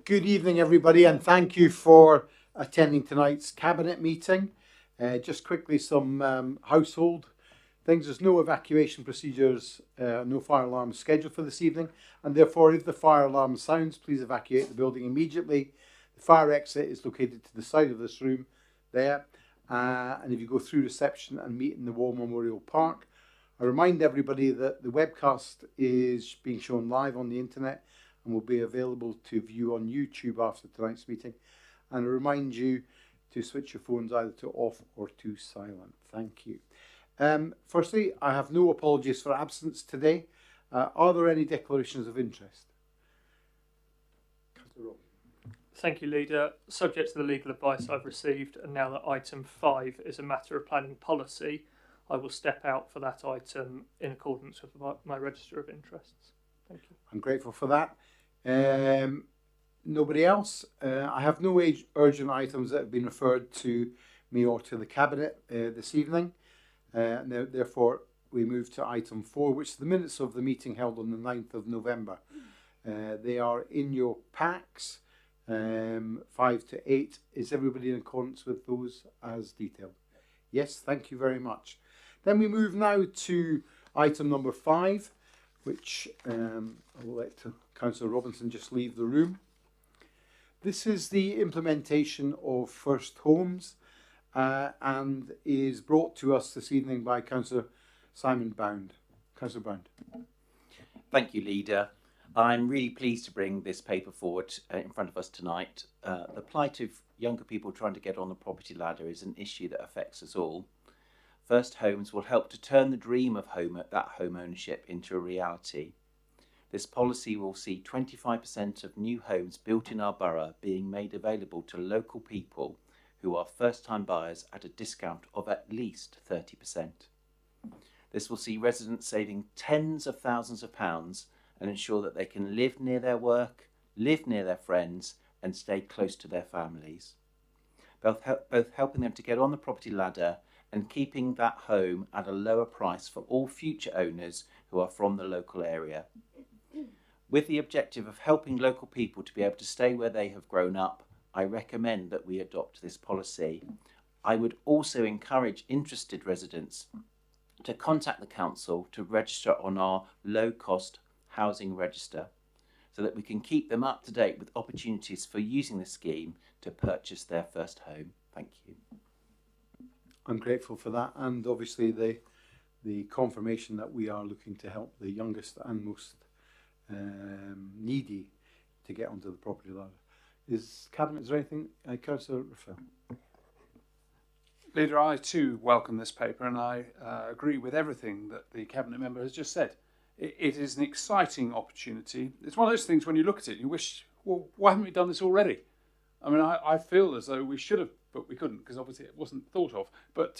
Good evening, everybody, and thank you for attending tonight's Cabinet meeting. Just quickly, some household things. There's no evacuation procedures, no fire alarms scheduled for this evening, and therefore, if the fire alarm sounds, please evacuate the building immediately. The fire exit is located to the side of this room there, and if you go through reception and meet in the War Memorial Park. I remind everybody that the webcast is being shown live on the internet and will be available to view on YouTube after tonight's meeting. And I remind you to switch your phones either to off or to silent. Thank you. Firstly, I have no apologies for absence today. Are there any declarations of interest? Thank you, Leader. Subject to the legal advice I've received, and now that item 5 is a matter of planning policy, I will step out for that item in accordance with my register of interests. Thank you. I'm grateful for that. Nobody else? I have no urgent items that have been referred to me or to the Cabinet this evening. Therefore, we move to item 4, which is the minutes of the meeting held on the 9th of November. They are in your packs, 5 to 8. Is everybody in accordance with those as detailed? Yes, thank you very much. Then we move now to item number 5, which I'll let Councillor Robinson just leave the room. This is the implementation of First Homes and is brought to us this evening by Councillor Simon Bound. Councillor Bound. Thank you, Leader. I'm really pleased to bring this paper forward in front of us tonight. The plight of younger people trying to get on the property ladder is an issue that affects us all. First Homes will help to turn the dream of home ownership into a reality. This policy will see 25% of new homes built in our borough being made available to local people who are first-time buyers at a discount of at least 30%. This will see residents saving tens of thousands of pounds and ensure that they can live near their work, live near their friends, and stay close to their families. Both helping them to get on the property ladder and keeping that home at a lower price for all future owners who are from the local area. With the objective of helping local people to be able to stay where they have grown up, I recommend that we adopt this policy. I would also encourage interested residents to contact the council to register on our low-cost housing register so that we can keep them up to date with opportunities for using the scheme to purchase their first home. Thank you. I'm grateful for that, and obviously the confirmation that we are looking to help the youngest and most needy to get onto the property ladder. Is there anything, Councillor Raphael? Leader, I too welcome this paper, and I agree with everything that the Cabinet member has just said. It is an exciting opportunity. It's one of those things when you look at it, you wish, well, why haven't we done this already? I mean, I feel as though we should have, but we couldn't because obviously it wasn't thought of. But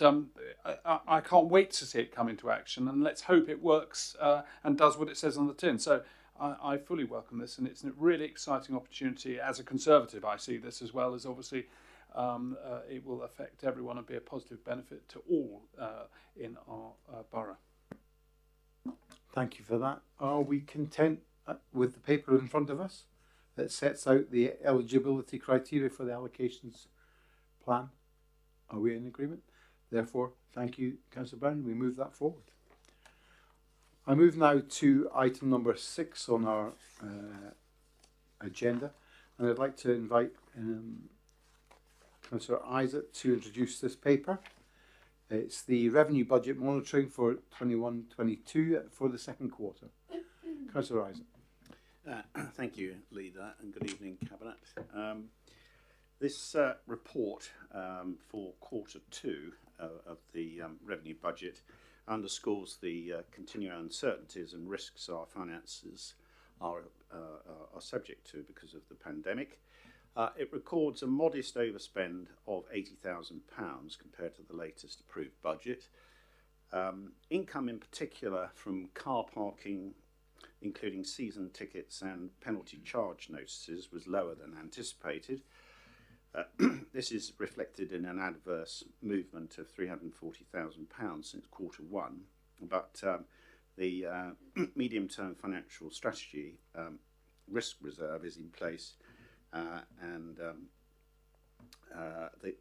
I can't wait to see it come into action, and let's hope it works and does what it says on the tin. So I fully welcome this, and it's a really exciting opportunity. As a Conservative, I see this as well as obviously it will affect everyone and be a positive benefit to all in our borough. Thank you for that. Are we content with the paper in front of us that sets out the eligibility criteria for the allocations plan? Are we in agreement? Therefore, thank you, Councillor Brown. We move that forward. I move now to item number 6 on our agenda, and I'd like to invite Councillor Isaac to introduce this paper. It's the revenue budget monitoring for 21-22 for the second quarter. Councillor Isaac. Thank you, Leader, and good evening, Cabinet. This report for quarter 2 of the revenue budget underscores the continuing uncertainties and risks our finances are subject to because of the pandemic. It records a modest overspend of £80,000 compared to the latest approved budget. Income in particular from car parking, including season tickets and penalty charge notices, was lower than anticipated. This is reflected in an adverse movement of £340,000 since quarter 1, but the medium-term financial strategy risk reserve is in place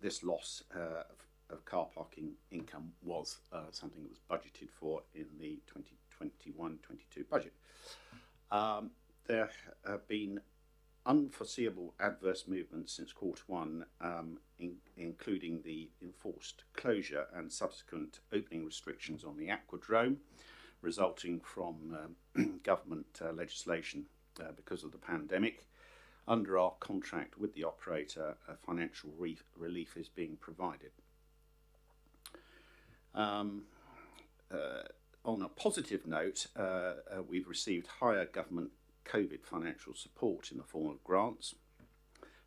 This loss of car parking income was something that was budgeted for in the 2021-22 budget. There have been unforeseeable adverse movements since Q1, including the enforced closure and subsequent opening restrictions on the Aquadrome, resulting from government legislation because of the pandemic. Under our contract with the operator, financial relief is being provided. On a positive note, we've received higher government COVID financial support in the form of grants,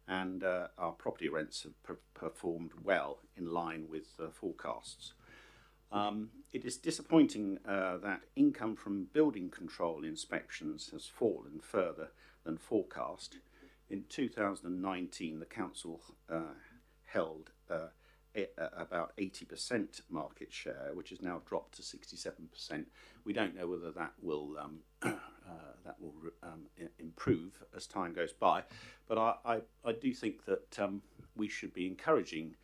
and our property rents have performed well in line with forecasts. It is disappointing that income from building control inspections has fallen further than forecast. In 2019, the council held about 80% market share, which has now dropped to 67%. We don't know whether that will improve as time goes by, but I do think that we should be encouraging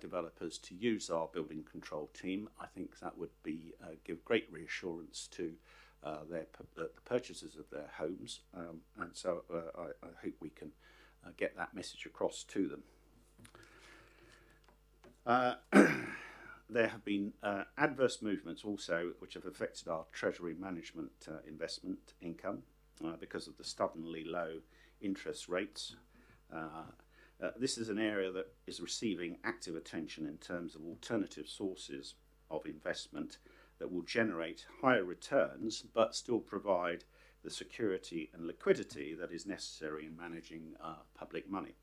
developers to use our building control team. I think that would be give great reassurance to the purchasers of their homes, and so I hope we can get that message across to them. There have been adverse movements also which have affected our treasury management investment income because of the stubbornly low interest rates. This is an area that is receiving active attention in terms of alternative sources of investment that will generate higher returns but still provide the security and liquidity that is necessary in managing public money.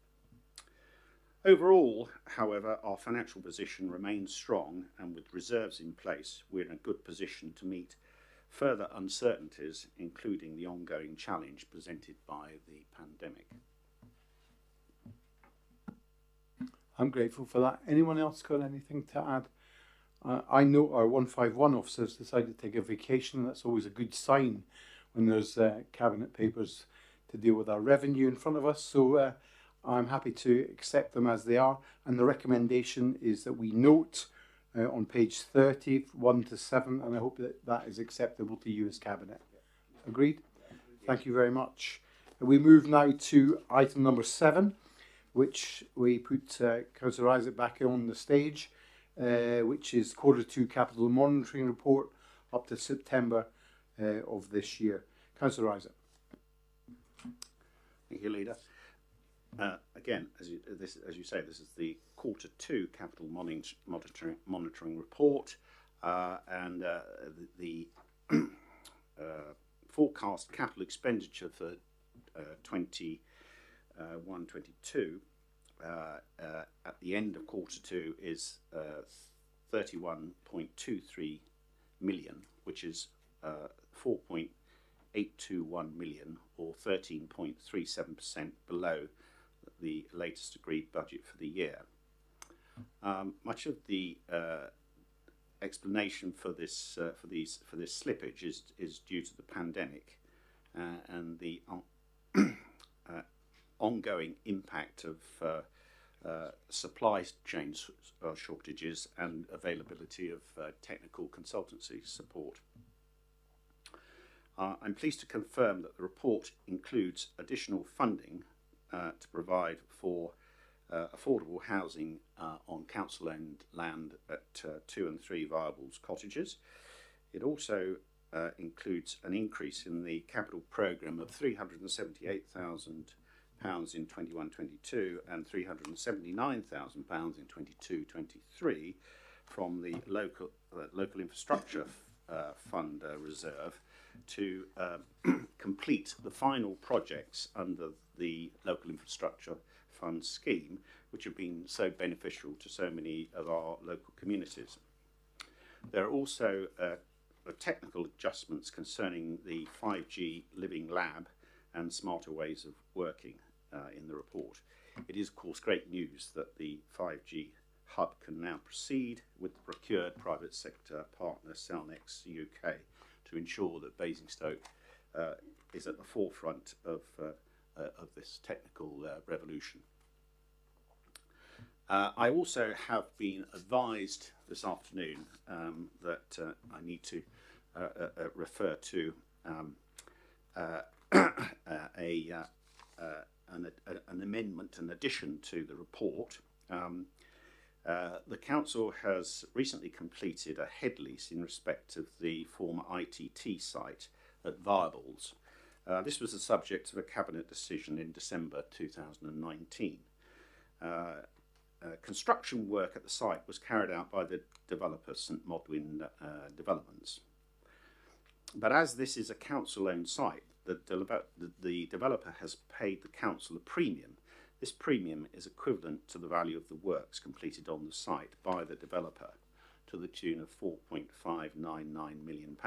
Overall, however, our financial position remains strong, and with reserves in place, we're in a good position to meet further uncertainties, including the ongoing challenge presented by the pandemic. I'm grateful for that. Anyone else got anything to add? I know our 151 officers decided to take a vacation. That's always a good sign when there's cabinet papers to deal with our revenue in front of us. So I'm happy to accept them as they are. And the recommendation is that we note on page 30, 1 to 7, and I hope that that is acceptable to you as cabinet. Agreed? Thank you very much. We move now to item number 7, which we put Councillor Isaac back on the stage, which is Q2 Capital Monitoring Report up to September of this year. Councillor Isaac. Thank you, Leader. Again, as you say, this is the Q2 Capital Monitoring Report, and the forecast capital expenditure for 21-22 at the end of Q2 is 31.23 million, which is 4.821 million, or 13.37% below the latest agreed budget for the year. Much of the explanation for this slippage is due to the pandemic and the ongoing impact of supply chain shortages and availability of technical consultancy support. I'm pleased to confirm that the report includes additional funding to provide for affordable housing on council-owned land at 2 and 3 Viables cottages. It also includes an increase in the capital programme of £378,000 in 21-22 and £379,000 in 22-23 from the local infrastructure fund reserve to complete the final projects under the local infrastructure fund scheme, which have been so beneficial to so many of our local communities. There are also technical adjustments concerning the 5G living lab and smarter ways of working in the report. It is, of course, great news that the 5G hub can now proceed with the procured private sector partner Cellnex UK to ensure that Basingstoke is at the forefront of of this technical revolution. I also have been advised this afternoon that I need to refer to an amendment, an addition to the report. The council has recently completed a head lease in respect of the former ITT site at Viables. This was the subject of a cabinet decision in December 2019. Construction work at the site was carried out by the developer St Modwin Developments. But as this is a council-owned site, the developer has paid the council a premium. This premium is equivalent to the value of the works completed on the site by the developer, to the tune of £4.599 million.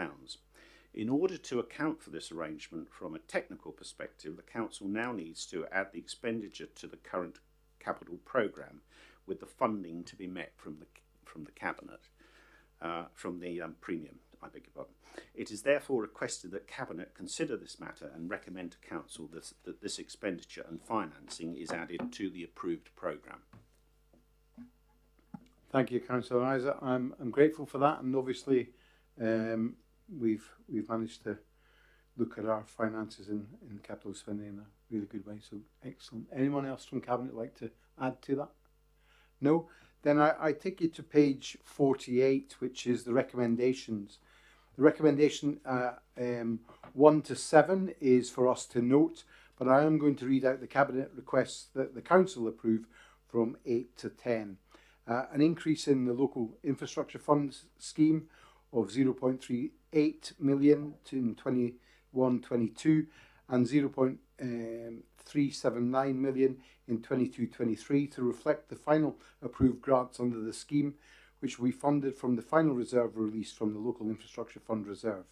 In order to account for this arrangement from a technical perspective, the council now needs to add the expenditure to the current capital programme, with the funding to be met from the cabinet, from the premium, I beg your pardon. It is therefore requested that Cabinet consider this matter and recommend to Council that this expenditure and financing is added to the approved programme. Thank you, Councillor Isaac. I'm grateful for that, and obviously we've managed to look at our finances in capital spending in a really good way. So excellent. Anyone else from Cabinet like to add to that? No? Then I take you to page 48, which is the recommendations. The recommendation 1 to 7 is for us to note, but I am going to read out the Cabinet requests that the Council approve from 8 to 10. An increase in the Local Infrastructure Funds scheme of 0.38 million in 21-22 and 0.379 million in 22-23 to reflect the final approved grants under the scheme, which will be funded from the final reserve released from the Local Infrastructure Fund reserve.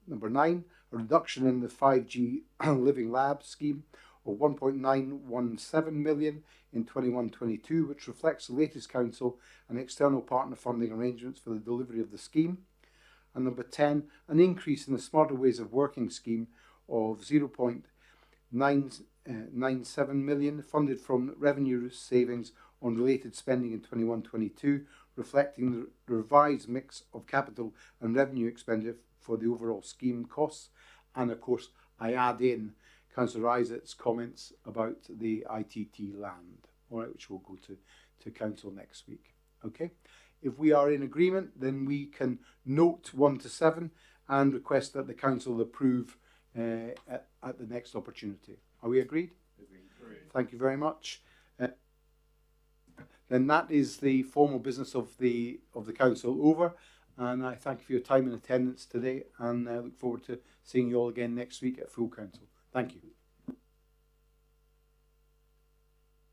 Number 9, a reduction in the 5G Living Lab scheme of 1.917 million in 21-22, which reflects the latest council and external partner funding arrangements for the delivery of the scheme. And number 10, an increase in the Smarter Ways of Working scheme of 0.997 million, funded from revenue savings on related spending in 21-22, reflecting the revised mix of capital and revenue expenditure for the overall scheme costs. And of course, I add in Councillor Isaac's comments about the ITT land, all right, which will go to Council next week. Okay, if we are in agreement, then we can note 1 to 7 and request that the Council approve at the next opportunity. Are we agreed? Agreed. Thank you very much. Then that is the formal business of the Council over, and I thank you for your time and attendance today, and I look forward to seeing you all again next week at full Council. Thank you.